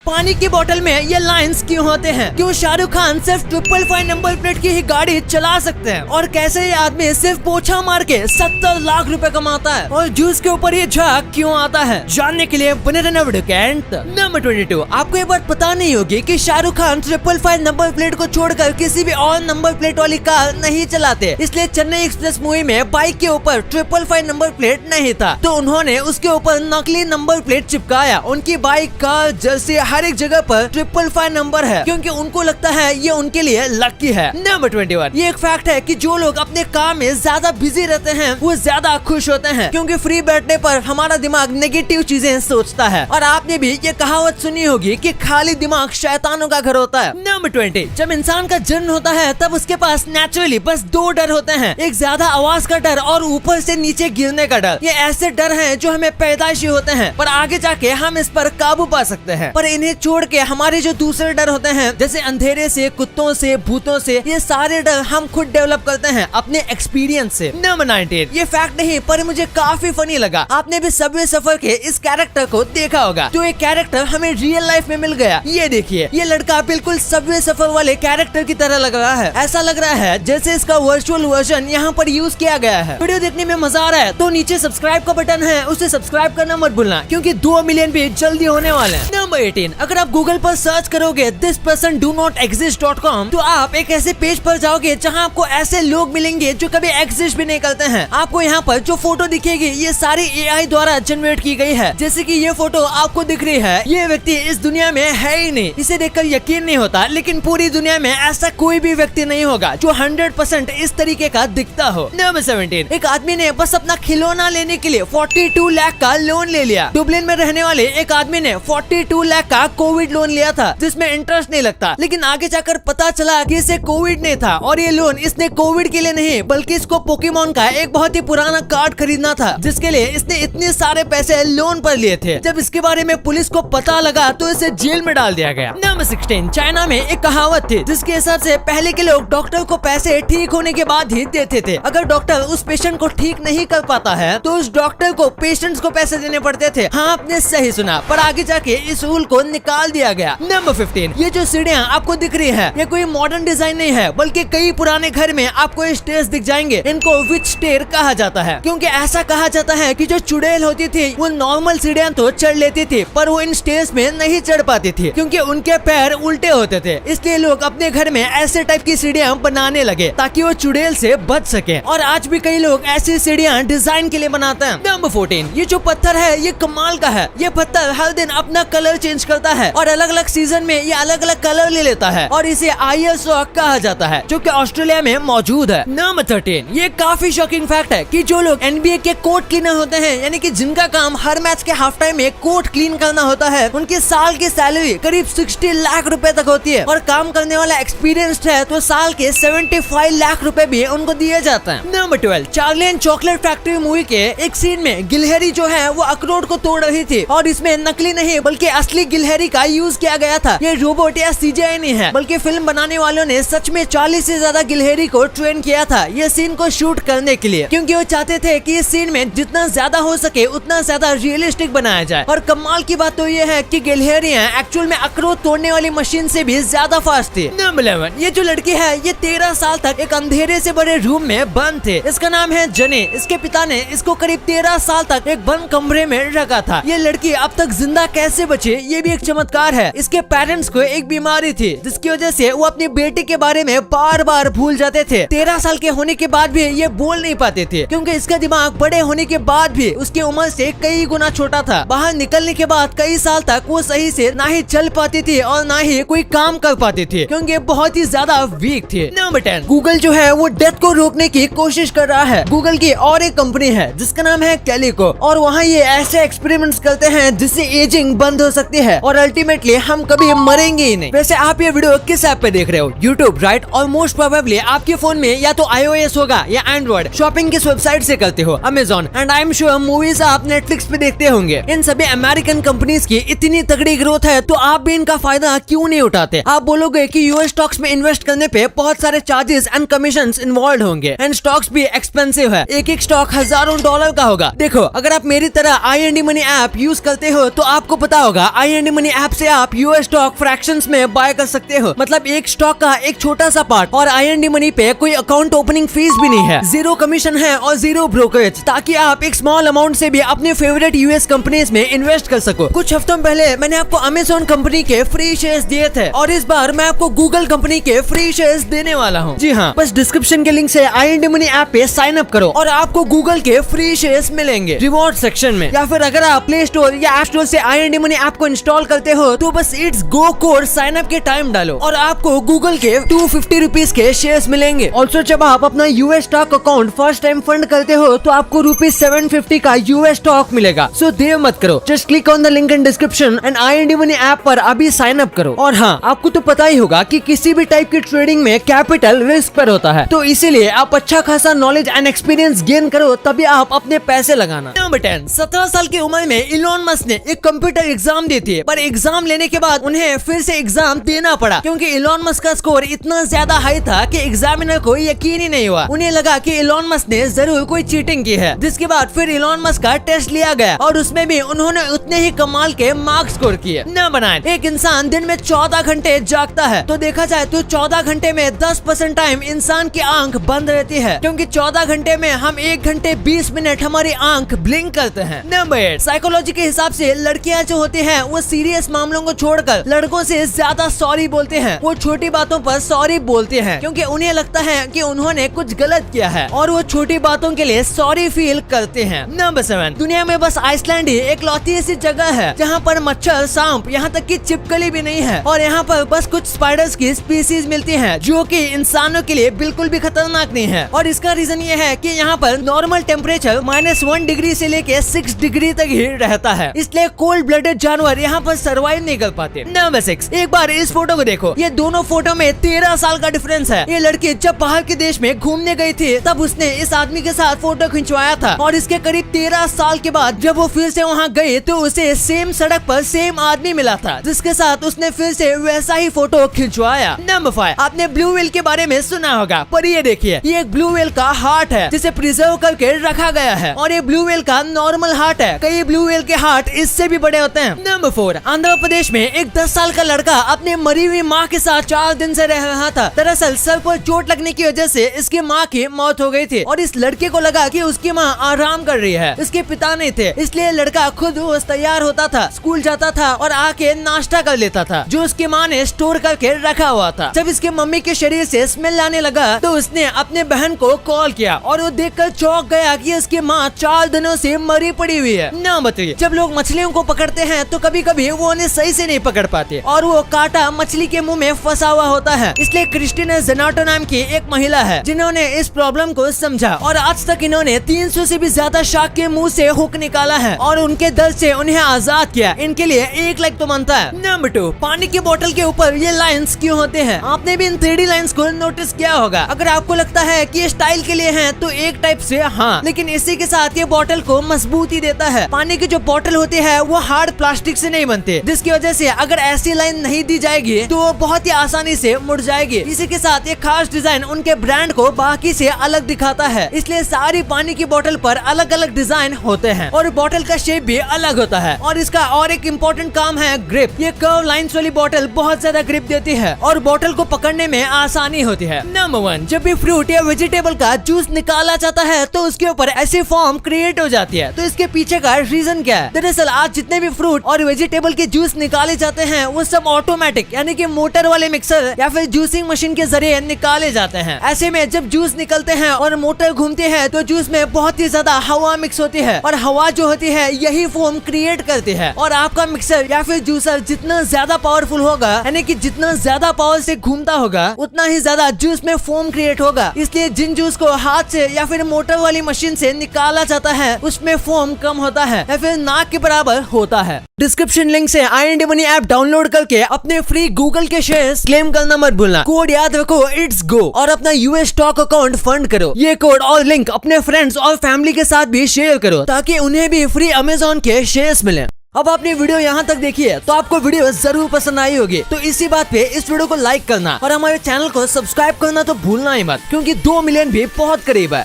पानी की बोतल में ये लाइंस क्यों होते हैं, क्यों शाहरुख खान सिर्फ 555 नंबर प्लेट की ही गाड़ी चला सकते हैं, और कैसे ये आदमी सिर्फ पोछा मार के 70 लाख रुपए कमाता है, और जूस के ऊपर ये झाग क्यों आता है, जानने के लिए बने रहना वीडियो के अंत तक। नंबर 22, आपको ये बात पता नहीं होगी कि शाहरुख खान 555 नंबर प्लेट को छोड़कर किसी भी और नंबर प्लेट वाली कार नहीं चलाते, इसलिए चेन्नई एक्सप्रेस मूवी में बाइक के ऊपर 555 नंबर प्लेट नहीं था, तो उन्होंने उसके ऊपर नकली नंबर प्लेट चिपकाया। उनकी बाइक, कार, जर्सी हर एक जगह पर 555 नंबर है, क्योंकि उनको लगता है ये उनके लिए लकी है। नंबर 21, ये एक फैक्ट है कि जो लोग अपने काम में ज्यादा बिजी रहते हैं वो ज्यादा खुश होते हैं, क्योंकि फ्री बैठने पर हमारा दिमाग नेगेटिव चीजें सोचता है। और आपने भी ये कहावत सुनी होगी कि खाली दिमाग शैतानों का घर होता है। नंबर 20, जब इंसान का जन्म होता है तब उसके पास नेचुरली बस 2 डर होते हैं, एक ज्यादा आवाज का डर और ऊपर से नीचे गिरने का डर। ये ऐसे डर हैं जो हमें पैदाइशी होते हैं, पर आगे जाके हम इस पर काबू पा सकते हैं। पर इन्हें छोड़ के हमारे जो दूसरे डर होते हैं, जैसे अंधेरे से, कुत्तों से, भूतों से, ये सारे डर हम खुद डेवलप करते हैं अपने एक्सपीरियंस से। नंबर 19, ये फैक्ट नहीं पर मुझे काफी फनी लगा। आपने भी सबवे सफर के इस कैरेक्टर को देखा होगा, तो ये कैरेक्टर हमें रियल लाइफ में मिल गया। ये देखिए, ये लड़का बिल्कुल सबवे सफर वाले कैरेक्टर की तरह लग रहा है। ऐसा लग रहा है जैसे इसका वर्चुअल वर्जन यहाँ पर यूज किया गया है। वीडियो देखने में मजा आ रहा है तो नीचे सब्सक्राइब का बटन है, उसे सब्सक्राइब करना मत भूलना, क्योंकि 2 मिलियन भी जल्दी होने वाले हैं। नंबर 18, अगर आप गूगल पर सर्च करोगे this person do not exist.com, तो आप एक ऐसे पेज पर जाओगे जहां आपको ऐसे लोग मिलेंगे जो कभी एग्जिस्ट भी नहीं करते हैं। आपको यहाँ पर जो फोटो दिखेगी ये सारी AI द्वारा जनरेट की गई है। जैसे कि ये फोटो आपको दिख रही है, ये व्यक्ति इस दुनिया में है ही नहीं, इसे देखकर यकीन नहीं होता, लेकिन पूरी दुनिया में ऐसा कोई भी व्यक्ति नहीं होगा जो 100% इस तरीके का दिखता हो। नंबर 17, एक आदमी ने बस अपना खिलौना लेने के लिए 42 लाख का लोन ले लिया। डुबलिन में रहने वाले एक आदमी ने 42 लाख का कोविड लोन लिया था, जिसमें इंटरेस्ट नहीं लगता, लेकिन आगे जाकर पता चला कि इसे कोविड नहीं था, और ये लोन इसने कोविड के लिए नहीं बल्कि इसको पोकेमोन का एक बहुत ही पुराना कार्ड खरीदना था, जिसके लिए इसने इतने सारे पैसे लोन पर लिए थे। जब इसके बारे में पुलिस को पता लगा तो इसे जेल में डाल दिया गया। नंबर 16, चाइना में एक कहावत थी जिसके हिसाब से पहले के लोग डॉक्टर को पैसे ठीक होने के बाद ही देते थे। अगर डॉक्टर उस पेशेंट को ठीक नहीं कर पाता है तो उस डॉक्टर को पेशेंट्स को पैसे देने पड़ते थे। हाँ, आपने सही सुना, पर आगे जाके इस रूल को निकाल दिया गया। नंबर 15, ये जो सीढ़ियाँ आपको दिख रही है ये कोई मॉडर्न डिजाइन नहीं है, बल्कि कई पुराने घर में आपको स्टेयर्स दिख जाएंगे। इनको विच स्टेयर कहा जाता है, क्योंकि ऐसा कहा जाता है कि जो चुड़ैल होती थी वो नॉर्मल सीढ़ियाँ तो चढ़ लेती थी, पर वो इन स्टेयर्स में नहीं चढ़ पाती थी, क्योंकि उनके पैर उल्टे होते थे। इसलिए लोग अपने घर में ऐसे टाइप की सीढ़ियाँ बनाने लगे ताकि वो चुड़ैल से बच सके, और आज भी कई लोग ऐसी सीढ़ियाँ डिजाइन के लिए बनाते हैं। नंबर 14, ये जो पत्थर है ये कमाल का है। ये पत्थर हर दिन अपना कलर चेंज करता है और अलग अलग सीजन में ये अलग अलग कलर ले लेता है, और इसे आयर्स रॉक कहा जाता है, जो कि ऑस्ट्रेलिया में मौजूद है। नंबर 13, ये काफी शॉकिंग फैक्ट है कि जो लोग NBA के कोर्ट क्लीनर होते हैं, यानी कि जिनका काम हर मैच के हाफ टाइम में कोर्ट क्लीन करना होता है, उनकी साल की सैलरी करीब 60 लाख रुपए तक होती है, और काम करने वाला एक्सपीरियंस्ड है तो साल के 75 लाख रुपए भी उनको दिए जाते हैं। Number 12, Charlie and chocolate factory movie के एक सीन में गिलहरी जो है वो अखरोट को तोड़ रही थी, और इसमें नकली नहीं बल्कि असली गिलहरी का यूज किया गया था। ये रोबोट या CGI नहीं है, बल्कि फिल्म बनाने वालों ने सच में 40 से ज्यादा गिलहरी को ट्रेन किया था ये सीन को शूट करने के लिए, क्योंकि वो चाहते थे कि इस सीन में जितना ज्यादा हो सके उतना ज्यादा रियलिस्टिक बनाया जाए। और कमाल की बात तो ये है कि गिलहरियां एक्चुअल में अखरोट तोड़ने वाली मशीन से भी ज्यादा फास्ट थी। नंबर 11, ये जो लड़की है ये 13 साल तक एक अंधेरे से बड़े रूम में बंद थे। इसका नाम है जने। इसके पिता ने इसको करीब 13 साल तक एक बंद कमरे में रखा था। ये लड़की अब तक जिंदा कैसे बची ये भी एक चमत्कार है। इसके पेरेंट्स को एक बीमारी थी जिसकी वजह से वो अपनी बेटी के बारे में बार बार भूल जाते थे। 13 साल के होने के बाद भी ये बोल नहीं पाते थे, क्योंकि इसका दिमाग बड़े होने के बाद भी उसकी उम्र से कई गुना छोटा था। बाहर निकलने के बाद कई साल तक वो सही से ना ही चल पाती थी और ना ही कोई काम कर पाती थी, क्योंकि बहुत ही ज्यादा वीक थी। नंबर 10, गूगल जो है वो डेथ को रोकने की कोशिश कर रहा है। गूगल की और एक कंपनी है जिसका नाम है कैलिको, और वहाँ ये ऐसे एक्सपेरिमेंट्स करते हैं जिससे एजिंग बंद हो सकती है और अल्टीमेटली हम कभी मरेंगे ही नहीं। वैसे आप ये वीडियो किस ऐप पे देख रहे हो? YouTube, right? और मोस्ट प्रोबेबली आपके फोन में या तो iOS होगा या एंड्रॉइड। शॉपिंग किस वेबसाइट से करते हो? Amazon. And I am sure movies आप नेटफ्लिक्स पे देखते होंगे। इन सभी अमेरिकन कंपनीज की इतनी तगड़ी ग्रोथ है तो आप भी इनका फायदा क्यों नहीं उठाते? आप बोलोगे कि यूएस स्टॉक्स में इन्वेस्ट करने पे बहुत सारे चार्जेस एंड कमीशन इन्वॉल्व होंगे, एंड स्टॉक्स भी एक्सपेंसिव है। एक एक स्टॉक $1000 का होगा। देखो, अगर आप मेरी तरह IND मनी ऐप यूज करते हो तो आपको पता होगा IND मनी ऐप से आप यूएस स्टॉक फ्रैक्शंस में बाय कर सकते हो, मतलब एक स्टॉक का एक छोटा सा पार्ट। और IND मनी पे कोई अकाउंट ओपनिंग फीस भी नहीं है, 0 कमीशन है और 0 ब्रोकरेज, ताकि आप एक स्मॉल अमाउंट से भी अपने फेवरेट यूएस कंपनीज में इन्वेस्ट कर सको। कुछ हफ्तों पहले मैंने आपको अमेज़न कंपनी के फ्री शेयर्स दिए थे और इस बार मैं आपको गूगल कंपनी के फ्री शेयर्स देने वाला हूँ। जी हाँ, बस डिस्क्रिप्शन के लिंक से IND मनी ऐप पे साइन अप करो और आपको गूगल के फ्री शेयर्स मिलेंगे रिवॉर्ड सेक्शन में। या फिर अगर आप प्ले स्टोर या ऐप स्टोर से IND मनी ऐप को इंस्टॉल करते हो तो बस it's go code sign up के टाइम डालो और आपको गूगल के 250 रुपीज के शेयर्स मिलेंगे। ऑल्सो जब आप अपना US stock account first time fund करते हो तो आपको ₹750 का यूएस स्टॉक मिलेगा। सो देर मत करो, just click on the link in description and IND money app पर अभी साइन अप करो। और हाँ, आपको तो पता ही होगा कि किसी भी टाइप की ट्रेडिंग में कैपिटल रिस्क पर होता है, तो इसीलिए आप अच्छा खासा नॉलेज एंड एक्सपीरियंस गेन करो तभी आप अपने पैसे लगाना। नंबर 10, 17 साल की उम्र में इलॉन मस्क ने एक कंप्यूटर एग्जाम दी थी, पर एग्जाम लेने के बाद उन्हें फिर से एग्जाम देना पड़ा क्योंकि इलॉन मस्क का स्कोर इतना ज्यादा हाई था कि एग्जामिनर को यकीन ही नहीं हुआ। उन्हें लगा कि इलॉन मस्क ने जरूर कोई चीटिंग की है, जिसके बाद फिर इलॉन मस्क का टेस्ट लिया गया और उसमें भी उन्होंने उतने ही कमाल के मार्क्स स्कोर किए। नंबर 9, एक इंसान दिन में 14 घंटे जागता है, तो देखा जाए तो 14 घंटे में 10% टाइम इंसान की आंख बंद रहती है, क्योंकि 14 घंटे में हम 1 घंटे 20 मिनट हमारी आंख ब्लिंक करते हैं। नंबर 8, साइकोलॉजी के हिसाब से लड़कियां जो होती हैं वो सीरियस मामलों को छोड़कर लड़कों से ज्यादा सॉरी बोलते हैं। वो छोटी बातों पर सॉरी बोलते हैं क्योंकि उन्हें लगता है कि उन्होंने कुछ गलत किया है और वो छोटी बातों के लिए सॉरी फील करते हैं। नंबर 7, दुनिया में बस आइसलैंड ही एक लौती ऐसी जगह है जहाँ पर मच्छर, सांप, यहाँ तक कि छिपकली भी नहीं है और यहाँ पर बस कुछ स्पाइडर्स की स्पीसीज मिलती हैं जो कि इंसानों के लिए बिल्कुल भी खतरनाक नहीं है। और इसका रीजन ये है कि यहाँ पर नॉर्मल टेम्परेचर -1 डिग्री से लेके 6 डिग्री तक ही रहता है, इसलिए कोल्ड ब्लडेड जानवर यहाँ पर सर्वाइव नहीं कर पाते। नंबर 6, एक बार इस फोटो को देखो, ये दोनों फोटो में 13 साल का डिफरेंस है। ये लड़की जब बाहर के देश में घूमने गई थी तब उसने इस आदमी के साथ फोटो खिंचवाया था और इसके करीब 13 साल के बाद जब वो फिर से वहाँ गई तो उसे सेम सड़क पर सेम आदमी मिला था जिसके साथ उसने फिर से वैसा ही फोटो खिंचवाया। नंबर 5, आपने ब्लू व्हेल के बारे में सुना होगा, पर ये देखिए, ये एक ब्लू व्हेल का हार्ट है जिसे प्रिजर्व करके रखा गया है और ये ब्लू व्हेल का नॉर्मल हार्ट है। कई ब्लू व्हेल के हार्ट इससे भी बड़े होते हैं। नंबर 4, आंध्र प्रदेश में एक 10 साल का लड़का अपने मरी हुई माँ के साथ 4 दिन से रह रहा था। दरअसल सर पर चोट लगने की वजह से इसकी माँ की मौत हो गई थी और इस लड़के को लगा कि उसकी माँ आराम कर रही है, इसके पिता नहीं थे, इसलिए लड़का खुद रोज तैयार होता था, स्कूल जाता था और आके नाश्ता कर लेता था जो उसकी माँ ने स्टोर करके रखा हुआ था। जब इसके मम्मी के शरीर से स्मेल आने लगा तो उसने अपने बहन को कॉल किया और वो देखकर चौंक गया कि उसकी माँ 4 दिनों से मरी पड़ी हुई है। नंबर 3, जब लोग मछलियों को पकड़ते हैं तो कभी कभी वो उन्हें सही से नहीं पकड़ पाते और वो कांटा मछली के मुंह में फंसा हुआ होता है। इसलिए क्रिस्टीना जेनाटो नाम की एक महिला है जिन्होंने इस प्रॉब्लम को समझा और आज तक इन्होंने 300 से भी ज्यादा शार्क के मुंह से हुक निकाला है और उनके दर्द से उन्हें आजाद किया। इनके लिए 1 लाख तो बनता है। नंबर 2, पानी की बोतल के ऊपर ये लाइंस क्यों होते हैं? आपने भी इन 3D लाइंस को नोटिस किया होगा। अगर आपको लगता है कि ये स्टाइल के लिए हैं तो एक टाइप से हाँ, लेकिन इसी के साथ ये बोतल को मजबूती देता है। पानी की जो बोतल होती है वो हार्ड प्लास्टिक से नहीं बनते, जिसकी वजह से अगर ऐसी लाइन नहीं दी जाएगी तो वो बहुत ही आसानी से मुड़ जाएगी। इसी के साथ ये खास डिजाइन उनके ब्रांड को बाकी से अलग दिखाता है, इसलिए सारी पानी की बोतल पर अलग अलग डिजाइन होते हैं और बोतल का शेप भी अलग होता है। और इसका और एक इम्पोर्टेंट काम है ग्रिप। ये कर्व लाइंस वाली बोतल बहुत ज्यादा ग्रिप देती है और बोतल को पकड़ने में आसानी होती है। नंबर 1, जब भी फ्रूट या वेजिटेबल का जूस निकाला जाता है तो उसके ऊपर ऐसी फॉर्म क्रिएट हो जाती है, तो इसके पीछे का रीजन क्या है? दरअसल आज जितने भी फ्रूट और वेजिटेबल के जूस निकाले जाते हैं वो सब ऑटोमेटिक यानी कि मोटर वाले मिक्सर या फिर जूसिंग मशीन के जरिए निकाले जाते हैं। ऐसे में जब जूस निकलते हैं और मोटर घूमती है तो जूस में बहुत ही ज्यादा हवा मिक्स होती है और हवा जो होती है यही फोम क्रिएट करती है। और आपका मिक्सर या फिर जूसर जितना ज्यादा पावरफुल होगा यानी कि जितना ज्यादा पावर से घूमता होगा उतना ही ज्यादा जूस में फोम क्रिएट होगा। इसलिए जिन जूस को हाथ से या फिर मोटर वाली मशीन से निकाला जाता है उसमें फोम कम होता है या फिर नाक के बराबर होता है। डिस्क्रिप्शन लिंक से IND मनी ऐप डाउनलोड करके अपने फ्री गूगल के शेयर्स क्लेम करना मत भूलना। कोड याद रखो, इट्स गो, और अपना यूएस स्टॉक अकाउंट फंड करो। ये कोड और लिंक अपने फ्रेंड्स और फैमिली के साथ भी शेयर करो ताकि उन्हें भी फ्री अमेज़न के शेयर्स मिले। अब आपने वीडियो यहाँ तक देखी है तो आपको वीडियो जरूर पसंद आई होगी, तो इसी बात पे इस वीडियो को लाइक करना और हमारे चैनल को सब्सक्राइब करना तो भूलना ही मत, क्योंकि 2 मिलियन भी बहुत करीब है।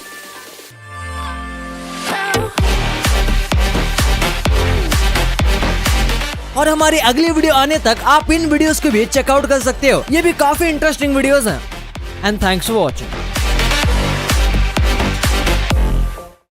और हमारी अगली वीडियो आने तक आप इन वीडियोस को भी चेकआउट कर सकते हो, ये भी काफी इंटरेस्टिंग वीडियोस हैं। And thanks for watching.